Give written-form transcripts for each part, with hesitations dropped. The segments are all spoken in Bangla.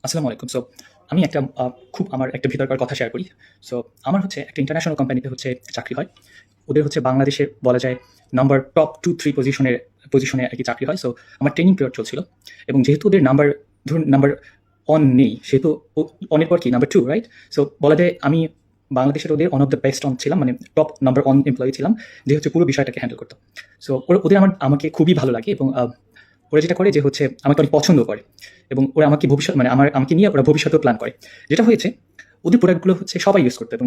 আসসালামু আলাইকুম। সো আমি একটা খুব আমার একটা ভিতরকার কথা শেয়ার করি। সো আমার হচ্ছে একটা ইন্টারন্যাশনাল কোম্পানিতে হচ্ছে চাকরি হয়। ওদের হচ্ছে বাংলাদেশে বলা যায় নাম্বার টপ 2-3 পজিশনে আরকি চাকরি হয়। সো আমার ট্রেনিং পিরিয়ড চলছিল এবং যেহেতু ওদের ধরুন নাম্বার 1 নেই, সেহেতু অন এর পর কি নাম্বার 2, রাইট? সো বলা যায় আমি বাংলাদেশের ওদের one of the best on ছিলাম, মানে টপ নাম্বার 1 এমপ্লয়ি ছিলাম, যে হচ্ছে পুরো বিষয়টাকে হ্যান্ডেল করত। সো ওদের আমাকে খুবই ভালো লাগে এবং ওরা যেটা করে যে হচ্ছে আমাকে অনেক পছন্দ করে এবং ওরা আমাকে মানে আমাকে নিয়ে ওরা ভবিষ্যতেও প্ল্যান করে। যেটা হয়েছে, ওদের প্রোডাক্টগুলো হচ্ছে সবাই ইউজ করতো এবং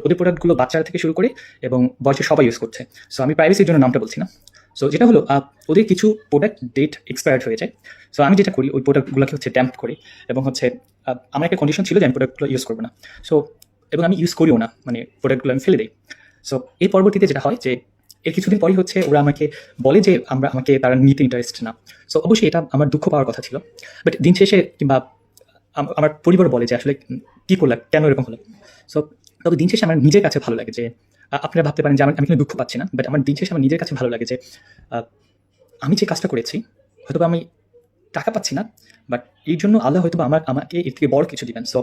ওদের প্রোডাক্টগুলো বাচ্চারা থেকে শুরু করে এবং বয়সে সবাই ইউজ করছে। সো আমি প্রাইভেসির জন্য নামটা বলছি না। সো যেটা হলো, ওদের কিছু প্রোডাক্ট ডেট এক্সপায়ার্ড হয়ে যায়। সো আমি যেটা করি ওই প্রোডাক্টগুলোকে হচ্ছে ড্যাম্প করি এবং হচ্ছে আমার একটা কন্ডিশন ছিল যে আমি প্রোডাক্টগুলো ইউজ করবো না। সো এবং আমি ইউজ করিও না, মানে প্রোডাক্টগুলো আমি ফেলে দিই। সো এর পরবর্তীতে যেটা হয় যে এর কিছুদিন পরই হচ্ছে ওরা আমাকে বলে যে আমাকে তারা নিতে ইন্টারেস্ট না। সো অবশ্যই এটা আমার দুঃখ পাওয়ার কথা ছিল। বাট দিন শেষে কিংবা আমার পরিবার বলে যে আসলে কি করলাম, কেন এরকম হলো। সো তবে দিন শেষে আমার নিজের কাছে ভালো লাগে যে আপনারা ভাবতে পারেন যে আমি কিন্তু দুঃখ পাচ্ছি না, বাট আমার দিন শেষে আমার নিজের কাছে ভালো লাগে যে আমি যে কাজটা করেছি, হয়তো আমি টাকা পাচ্ছি না, বাট এই জন্য আল্লাহ হয়তো আমাকে এর থেকে বড় কিছু দিবেন। সো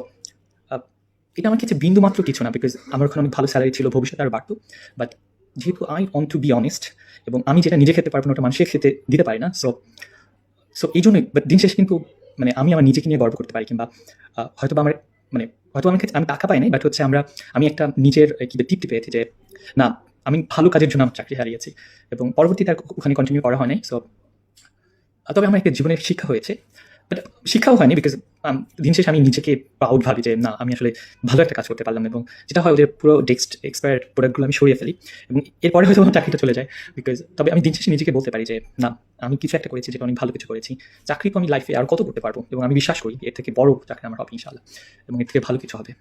এটা আমার কাছে বিন্দু মাত্র কিছু না, বিকজ আমার ওখানে অনেক ভালো স্যালারি ছিল, ভবিষ্যতে আর বাড়তো। বাট যেহেতু I want to be honest এবং আমি যেটা নিজে খেতে পারবো না ওটা মানুষের খেতে দিতে পারি না। সো সো এই জন্যই বাট দিন শেষে কিন্তু মানে আমি আমার নিজেকে নিয়ে গর্ব করতে পারি, কিংবা হয়তো আমার মানে হয়তো আমার ক্ষেত্রে আমি টাকা পাই নাই, বাট হচ্ছে আমি একটা নিজের কি তৃপ্তি পেয়েছি যে না, আমি ভালো কাজের জন্য আমার চাকরি হারিয়েছি এবং পরবর্তীতে আর ওখানে কন্টিনিউ করা হয় নাই। সো তবে আমার একটা জীবনের শিক্ষা হয়েছে, বাট শিক্ষাও হয়নি, বিকজ দিন শেষে আমি নিজেকে প্রাউড ভাবি যে না, আমি আসলে ভালো একটা কাজ করতে পারলাম। এবং যেটা হয়, ওদের পুরো এক্সপায়ার্ড প্রোডাক্টগুলো আমি সরিয়ে ফেলি এবং এরপরে হয়তো আমার চাকরিটা চলে যায়। বিকজ তবে আমি দিন শেষে নিজেকে বলতে পারি যে না, আমি কিছু একটা করেছি যেটা অনেক ভালো কিছু করেছি। চাকরি তো আমি লাইফে আর কত করতে পারবো এবং আমি বিশ্বাস করি এর থেকে বড় চাকরি আমার হবে ইনশাআল্লাহ এবং এর থেকে ভালো কিছু হবে।